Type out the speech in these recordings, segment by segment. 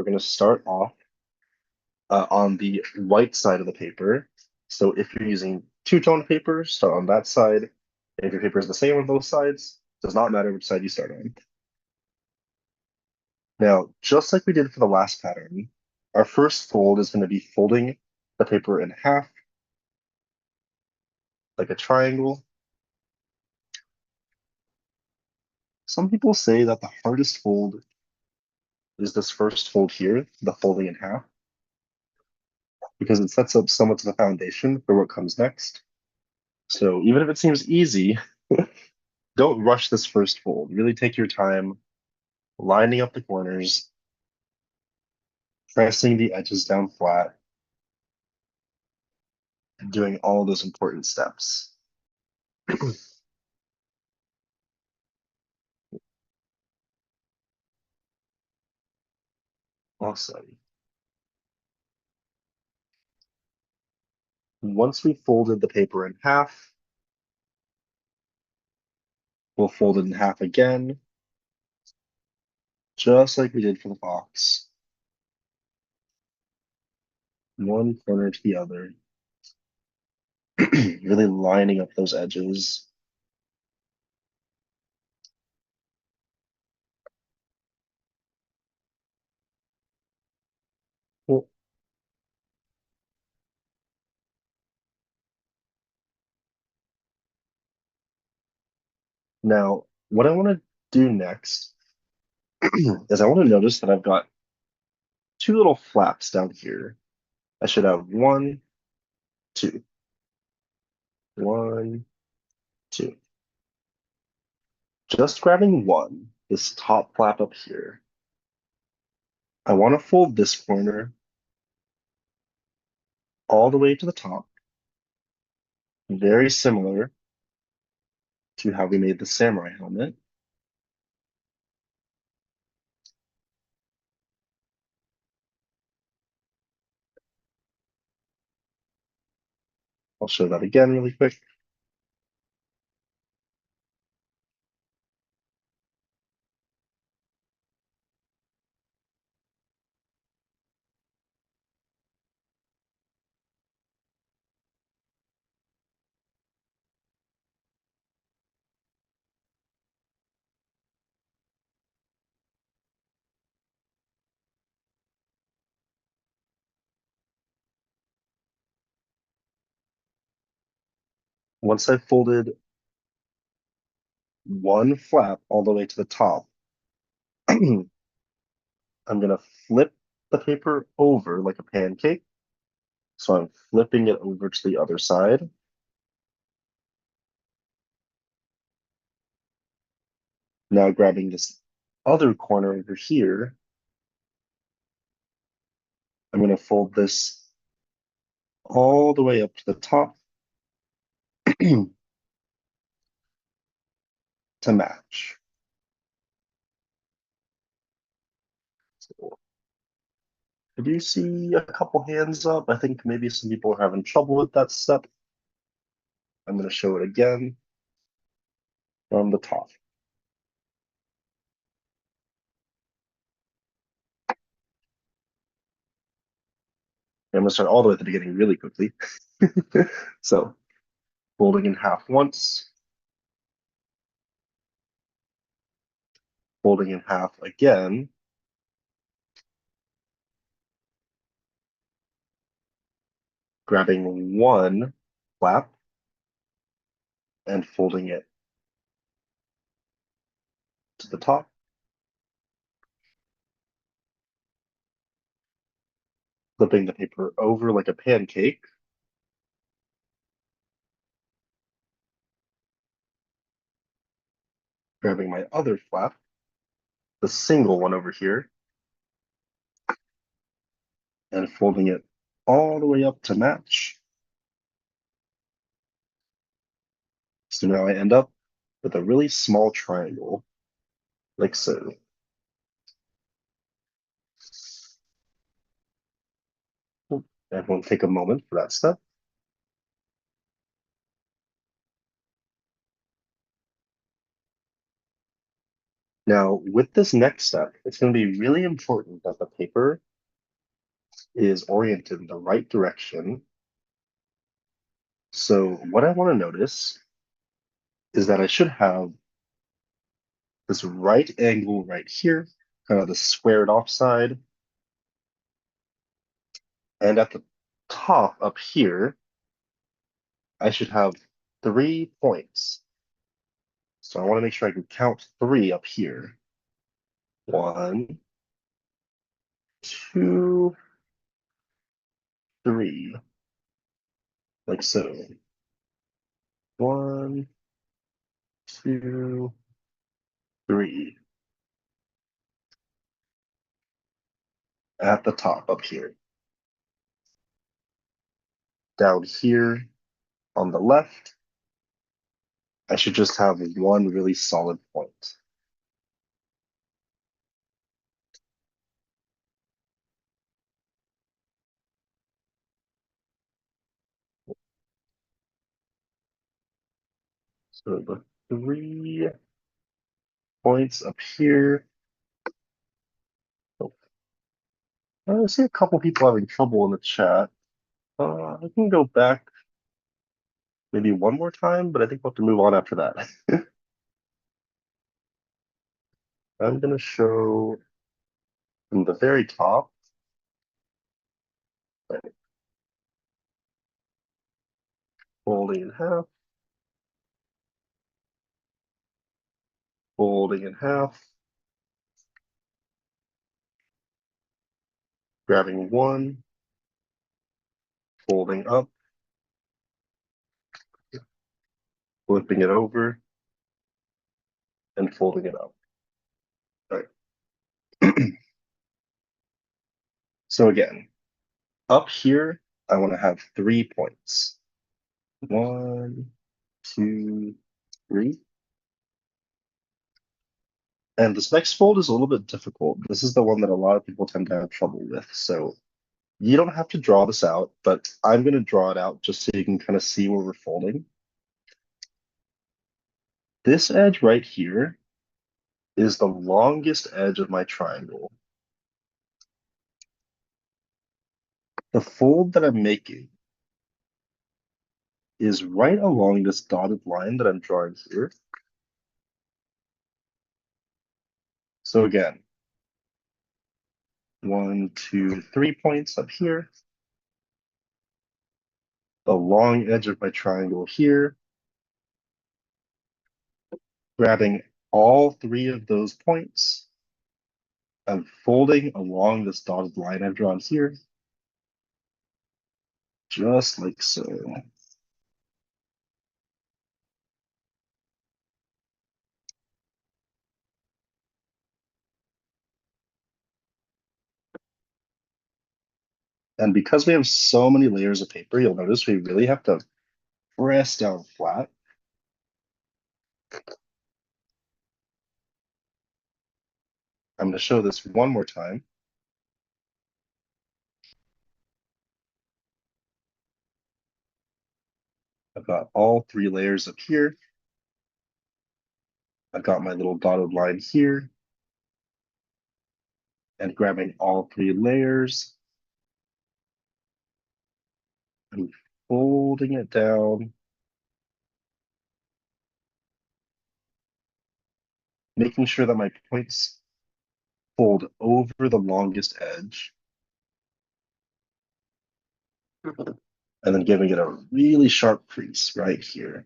we're going to start off on the white side of the paper. So if you're using two-tone paper, start on that side. If your paper is the same on both sides, does not matter which side you start on. Now, just like we did for the last pattern, our first fold is going to be folding the paper in half, like a triangle. Some people say that the hardest fold is this first fold here, the folding in half, because it sets up somewhat to the foundation for what comes next. So even if it seems easy, don't rush this first fold. Really take your time lining up the corners, pressing the edges down flat, and doing all those important steps. Awesome. Once we folded the paper in half, we'll fold it in half again, just like we did for the box. One corner to the other, really lining up those edges. Well, now, what I want to do next is I want to notice that I've got two little flaps down here. I should have one, two, one, two. Just grabbing one, this top flap up here. I want to fold this corner all the way to the top, very similar to how we made the samurai helmet. I'll show that again really quick. Once I've folded one flap all the way to the top, I'm going to flip the paper over like a pancake. So I'm flipping it over to the other side. Now grabbing this other corner over here, I'm going to fold this all the way up to the top to match. So if you see a couple hands up, I think maybe some people are having trouble with that step. I'm going to show it again from the top. I'm going to start all the way at the beginning really quickly. So folding in half once, folding in half again, grabbing one flap and folding it to the top, flipping the paper over like a pancake, grabbing my other flap, the single one over here, and folding it all the way up to match. So now I end up with a really small triangle, like so. Everyone take a moment for that step. Now, with this next step, it's going to be really important that the paper is oriented in the right direction. So what I want to notice is that I should have this right angle right here, kind of the squared off side. And at the top up here, I should have 3 points. So I want to make sure I can count 3 up here. 1, 2, 3, like so. 1, 2, 3 at the top up here. Down here on the left, I should just have one really solid point. So the 3 points up here. Oh, I see a couple people having trouble in the chat. I can go back maybe one more time, but I think we'll have to move on after that. I'm going to show from the very top, folding in half, folding in half, grabbing one, folding up, flipping it over, and folding it up. All right. So again, up here, I want to have 3 points. 1, 2, 3. And this next fold is a little bit difficult. This is the one that a lot of people tend to have trouble with. So you don't have to draw this out, but I'm going to draw it out just so you can kind of see where we're folding. This edge right here is the longest edge of my triangle. The fold that I'm making is right along this dotted line that I'm drawing here. So again, 1, 2, 3 points up here. The long edge of my triangle here. Grabbing all 3 of those points and folding along this dotted line I've drawn here. Just like so. And because we have so many layers of paper, you'll notice we really have to press down flat. I'm going to show this one more time. I've got all 3 layers up here. I've got my little dotted line here. And grabbing all 3 layers and folding it down. Making sure that my points fold over the longest edge. And then giving it a really sharp crease right here.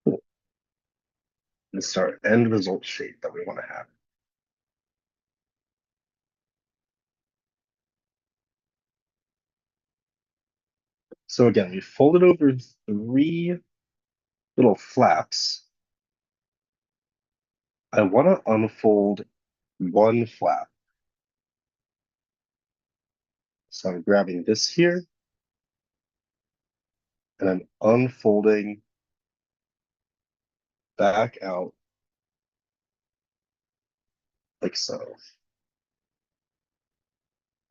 Cool. It's our end result shape that we want to have. So again, we folded over 3 little flaps. I want to unfold one flap. So I'm grabbing this here, and I'm unfolding back out like so.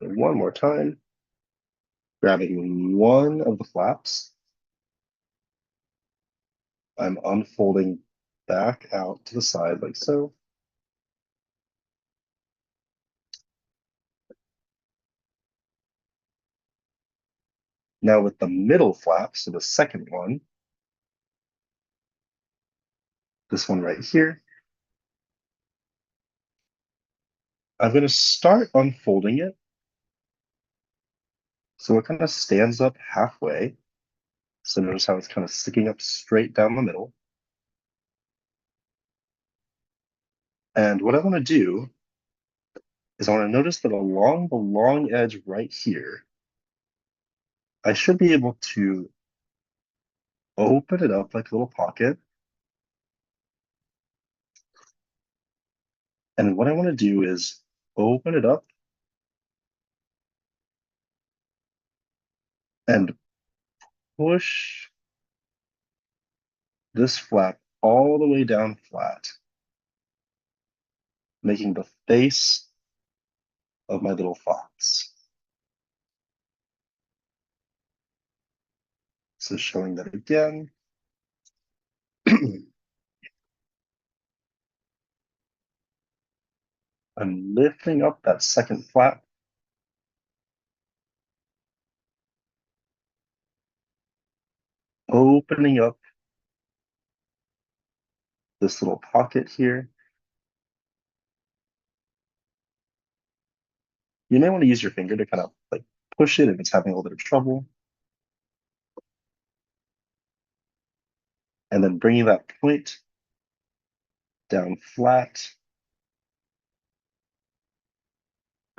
And one more time, grabbing one of the flaps I'm unfolding back out to the side like so. Now with the middle flap, so the second one, this one right here, I'm going to start unfolding it. So it kind of stands up halfway. So notice how it's kind of sticking up straight down the middle. And what I want to do is I want to notice that along the long edge right here, I should be able to open it up like a little pocket. And what I want to do is open it up and push this flap all the way down flat, making the face of my little fox. So showing that again. I'm lifting up that second flap, opening up this little pocket here. You may want to use your finger to kind of like push it if it's having a little bit of trouble. And then bringing that point down flat,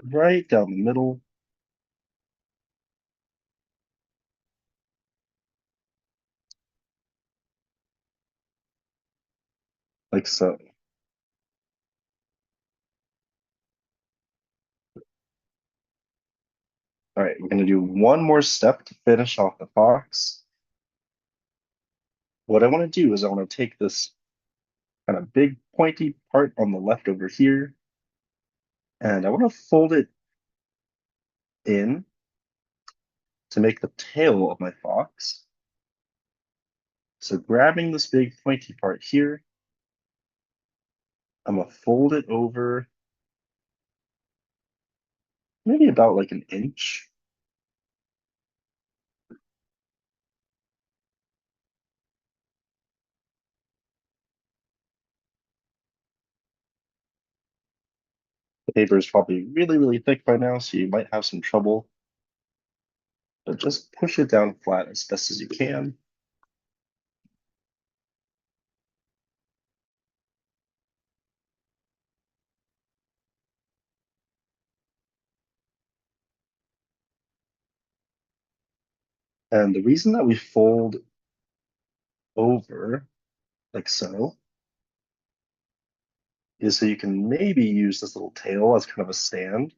right down the middle. Like so. All right, we're going to do one more step to finish off the fox. What I want to do is I want to take this kind of big pointy part on the left over here, and I want to fold it in to make the tail of my fox. So grabbing this big pointy part here, I'm going to fold it over maybe about like an inch. The paper is probably really, really thick by now, so you might have some trouble. But just push it down flat as best as you can. And the reason that we fold over like so is so you can maybe use this little tail as kind of a stand.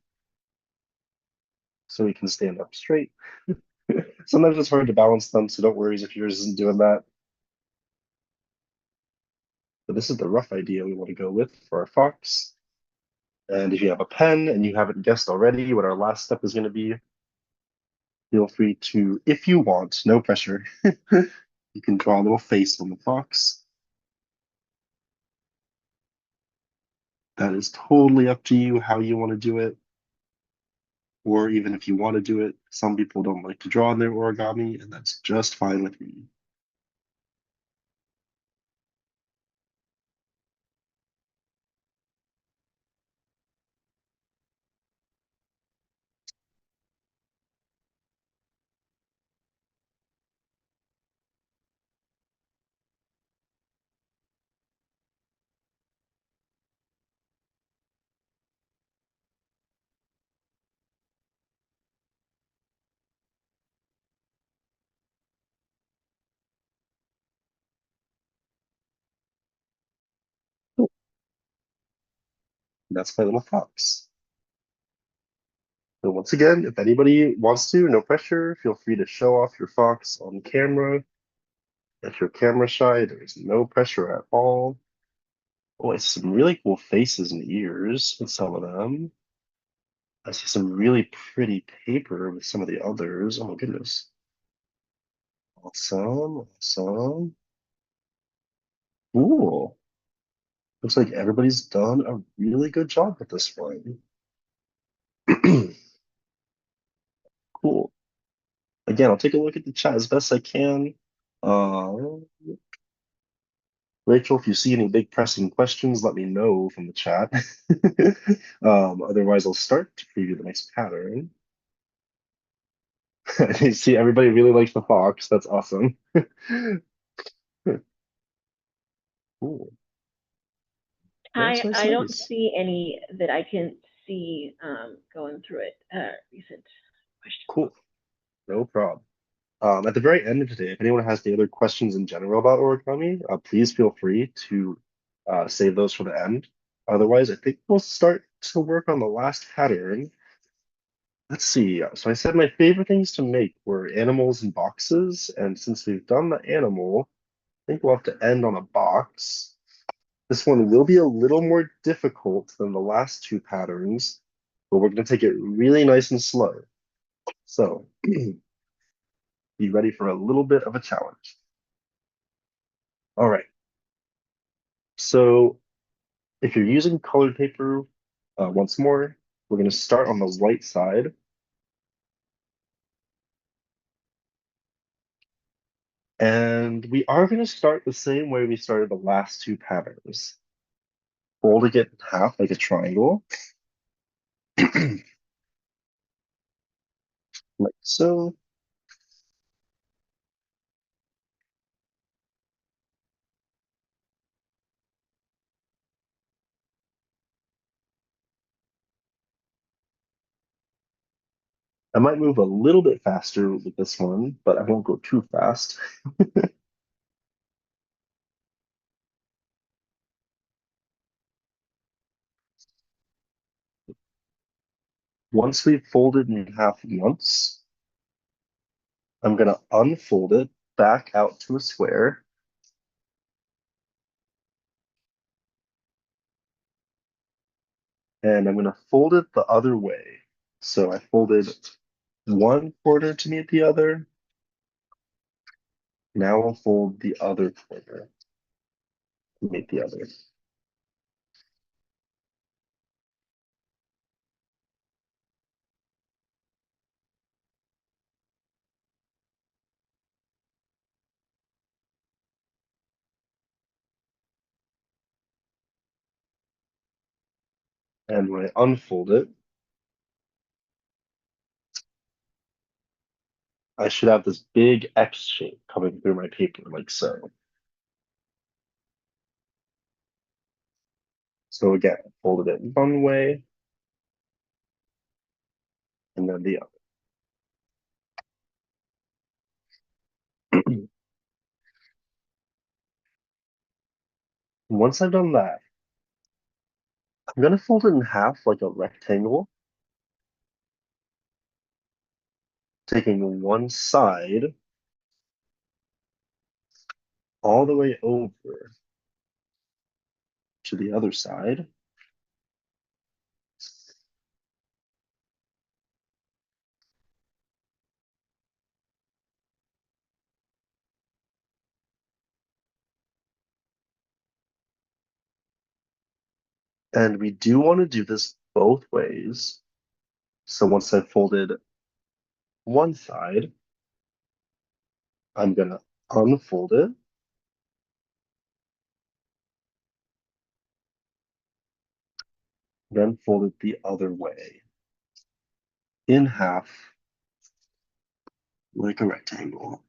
So we can stand up straight. Sometimes it's hard to balance them, so don't worry if yours isn't doing that. But this is the rough idea we want to go with for our fox. And if you have a pen and you haven't guessed already what our last step is going to be, feel free to, if you want, no pressure, you can draw a little face on the fox. That is totally up to you how you want to do it. Or even if you want to do it, some people don't like to draw on their origami, and that's just fine with me. Cool. That's my little fox. So once again, if anybody wants to, no pressure, feel free to show off your fox on camera. If you're camera shy, there's no pressure at all. Oh, I see some really cool faces and ears with some of them. I see some really pretty paper with some of the others. Oh my goodness. Awesome, awesome. Cool. Looks like everybody's done a really good job with this one. Cool. Again, I'll take a look at the chat as best I can. Uh, Rachel, if you see any big pressing questions, let me know from the chat. Otherwise, I'll start to preview the next pattern. You see, everybody really likes the fox. That's awesome. Cool. Nice, nice, I don't nice. see any that I can see going through it. Recent questions. Cool. No problem. At the very end of today, if anyone has any other questions in general about origami, please feel free to save those for the end. Otherwise, I think we'll start to work on the last pattern. Let's see. So I said my favorite things to make were animals and boxes, and since we've done the animal, I think we'll have to end on a box. This one will be a little more difficult than the last two patterns, but we're going to take it really nice and slow. So be ready for a little bit of a challenge. All right. So if you're using colored paper, once more, we're going to start on the white side. And we are going to start the same way we started the last two patterns. Folding it in half like a triangle, like so. I might move a little bit faster with this one, but I won't go too fast. Once we've folded in half once, I'm going to unfold it back out to a square. And I'm going to fold it the other way. So I folded one corner to meet the other. Now I'll fold the other corner to meet the other. And when I unfold it, I should have this big X shape coming through my paper like so. So again, I folded it one way and then the other. Once I've done that, I'm going to fold it in half like a rectangle, taking one side all the way over to the other side. And we do want to do this both ways. So once I've folded one side, I'm going to unfold it, then fold it the other way in half like a rectangle.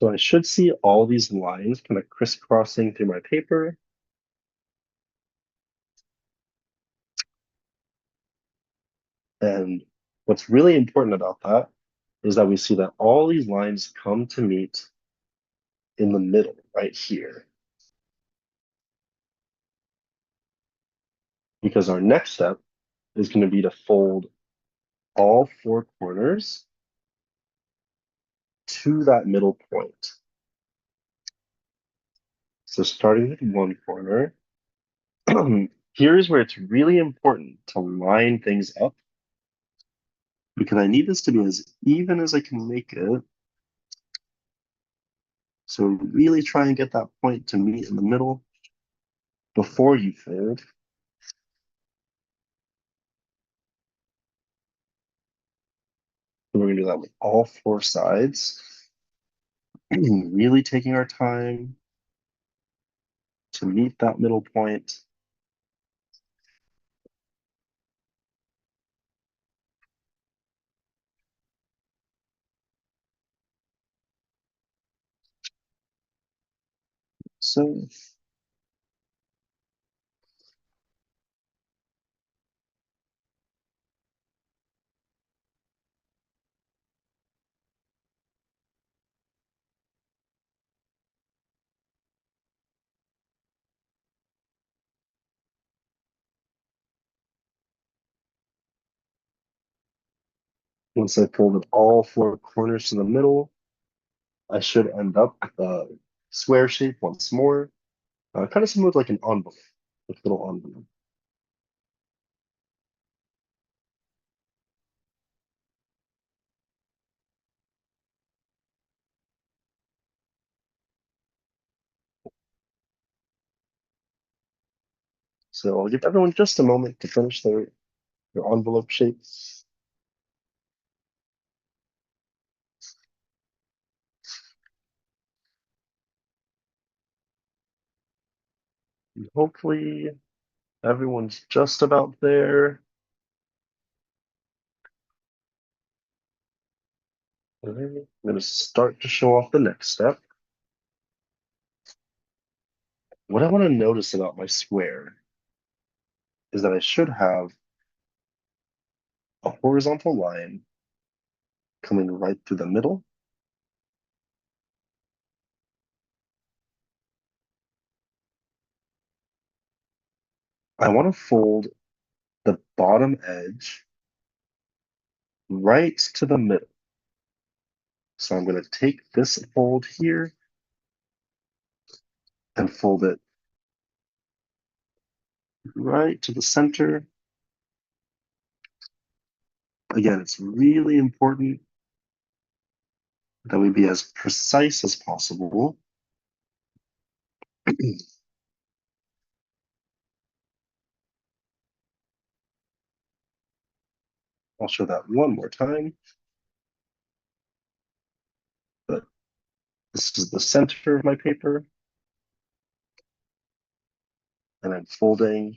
So I should see all these lines kind of crisscrossing through my paper. And what's really important about that is that we see that all these lines come to meet in the middle, right here. Because our next step is going to be to fold all four corners to that middle point. So starting with one corner, Here's where it's really important to line things up because I need this to be as even as I can make it. So really try and get that point to meet in the middle before you fold. And we're gonna do that with all four sides. Really taking our time to meet that middle point. So once I folded all four corners to the middle, I should end up with a square shape once more. Kind of similar with like an envelope, like a little envelope. So I'll give everyone just a moment to finish their envelope shapes. And hopefully everyone's just about there. Okay, I'm going to start to show off the next step. What I want to notice about my square is that I should have a horizontal line coming right through the middle. I want to fold the bottom edge right to the middle. So I'm going to take this fold here and fold it right to the center. Again, it's really important that we be as precise as possible. I'll show that one more time. But this is the center of my paper. And I'm folding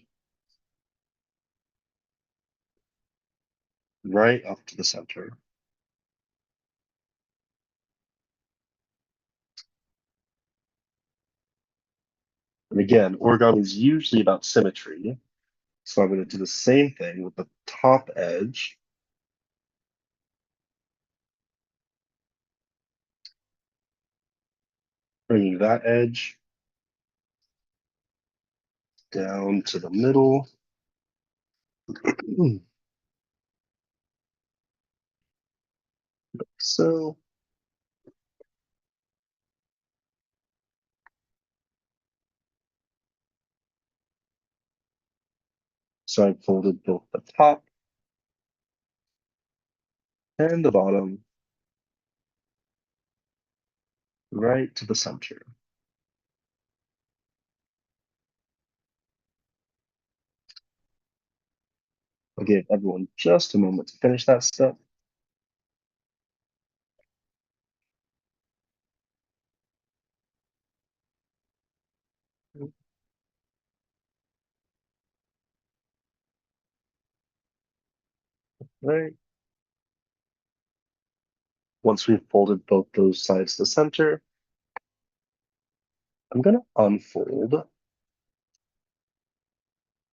right up to the center. And again, origami is usually about symmetry. So I'm going to do the same thing with the top edge. Bringing that edge down to the middle. So, so I folded both the top and the bottom right to the center. I'll give everyone just a moment to finish that step. Right. Once we've folded both those sides to the center, I'm going to unfold.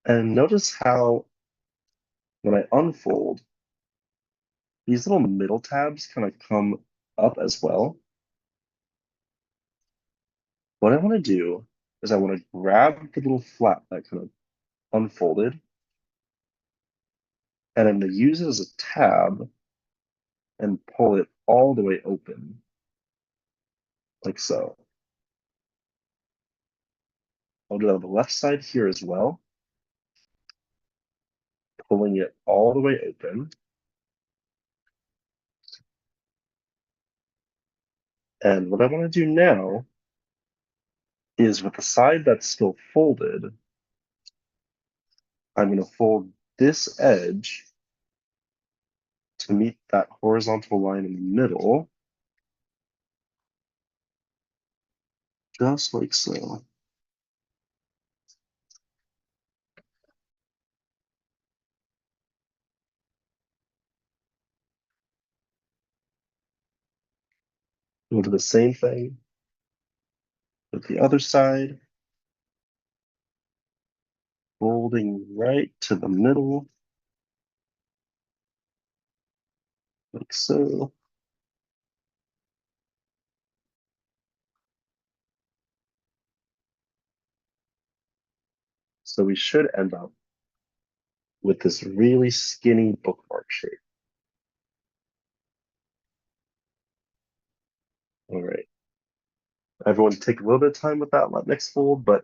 And notice how when I unfold, these little middle tabs kind of come up as well. What I want to do is I want to grab the little flap that kind of unfolded, and I'm going to use it as a tab and pull it all the way open, like so. I'll do that on the left side here as well. pulling it all the way open. And what I want to do now is with the side that's still folded, I'm going to fold this edge to meet that horizontal line in the middle, just like so. We'll do the same thing with the other side, folding right to the middle, like so. So we should end up with this really skinny bookmark shape. All right. Everyone take a little bit of time with that next fold, but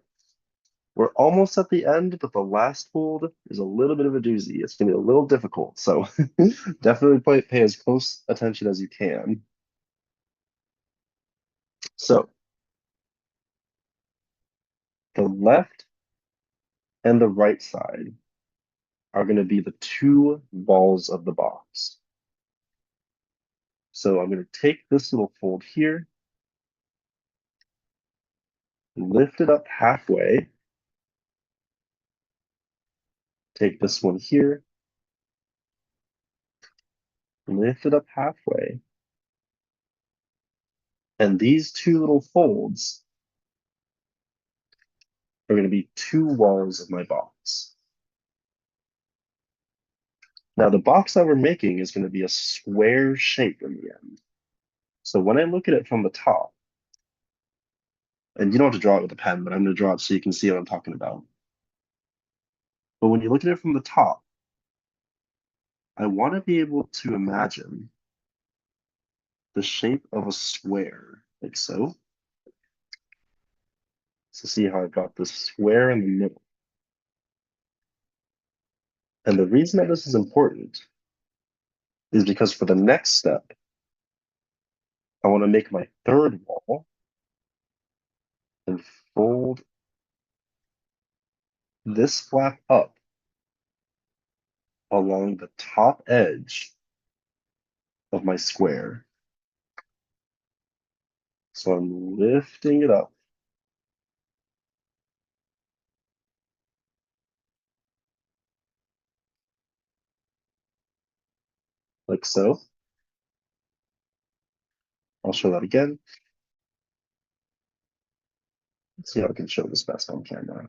we're almost at the end, but the last fold is a little bit of a doozy. It's going to be a little difficult, so definitely pay as close attention as you can. So the left and the right side are going to be the two walls of the box. So I'm going to take this little fold here, lift it up halfway, take this one here, lift it up halfway, and these two little folds are going to be two walls of my box. Now the box that we're making is going to be a square shape in the end. So when I look at it from the top, and you don't have to draw it with a pen, but I'm going to draw it so you can see what I'm talking about. But when you look at it from the top, I want to be able to imagine the shape of a square, like so. So see how I've got this square in the middle. And the reason that this is important is because for the next step, I want to make my third wall and fold this flap up along the top edge of my square. So I'm lifting it up like so. I'll show that again. Let's see how I can show this best on camera.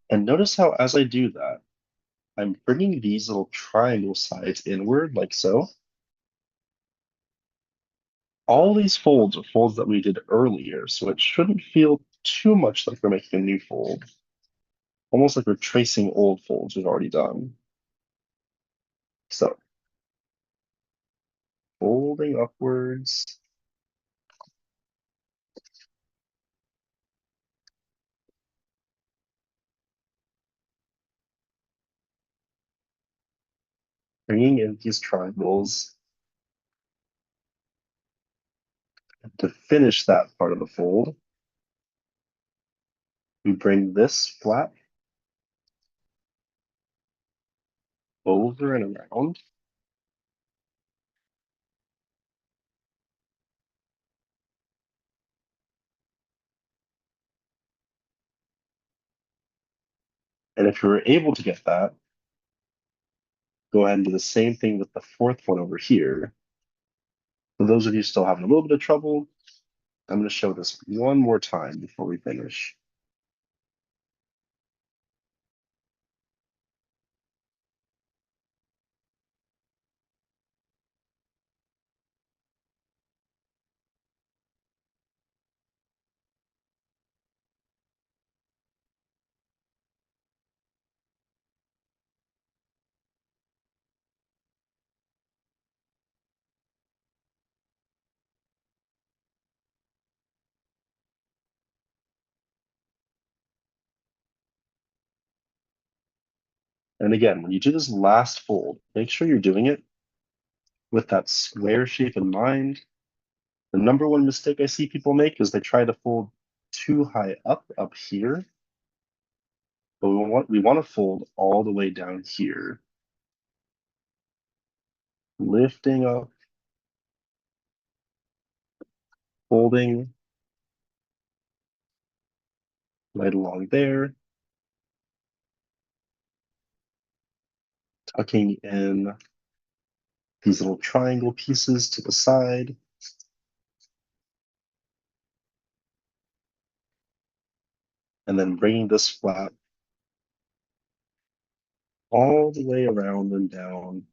And notice how as I do that, I'm bringing these little triangle sides inward like so. All these folds are folds that we did earlier, so it shouldn't feel too much like we're making a new fold. Almost like we're tracing old folds we've already done. So, folding upwards. Bringing in these triangles to finish that part of the fold. We bring this flap over and around. And if you were able to get that, go ahead and do the same thing with the fourth one over here. For those of you still having a little bit of trouble, I'm going to show this one more time before we finish. And again, when you do this last fold, make sure you're doing it with that square shape in mind. The number one mistake I see people make is they try to fold too high up here, but we want to fold all the way down here, lifting up, folding right along there, tucking in these little triangle pieces to the side, and then bringing this flap all the way around and down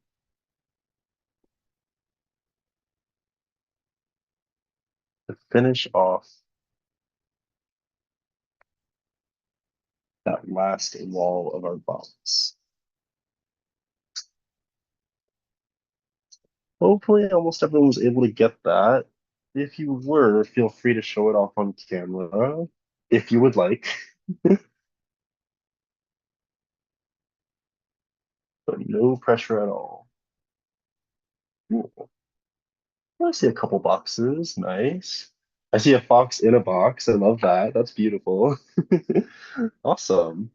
to finish off that last wall of our box. Hopefully, almost everyone was able to get that. If you were, feel free to show it off on camera if you would like, but no pressure at all. Cool. I see a couple boxes. Nice. I see a fox in a box. I love that. That's beautiful. Awesome.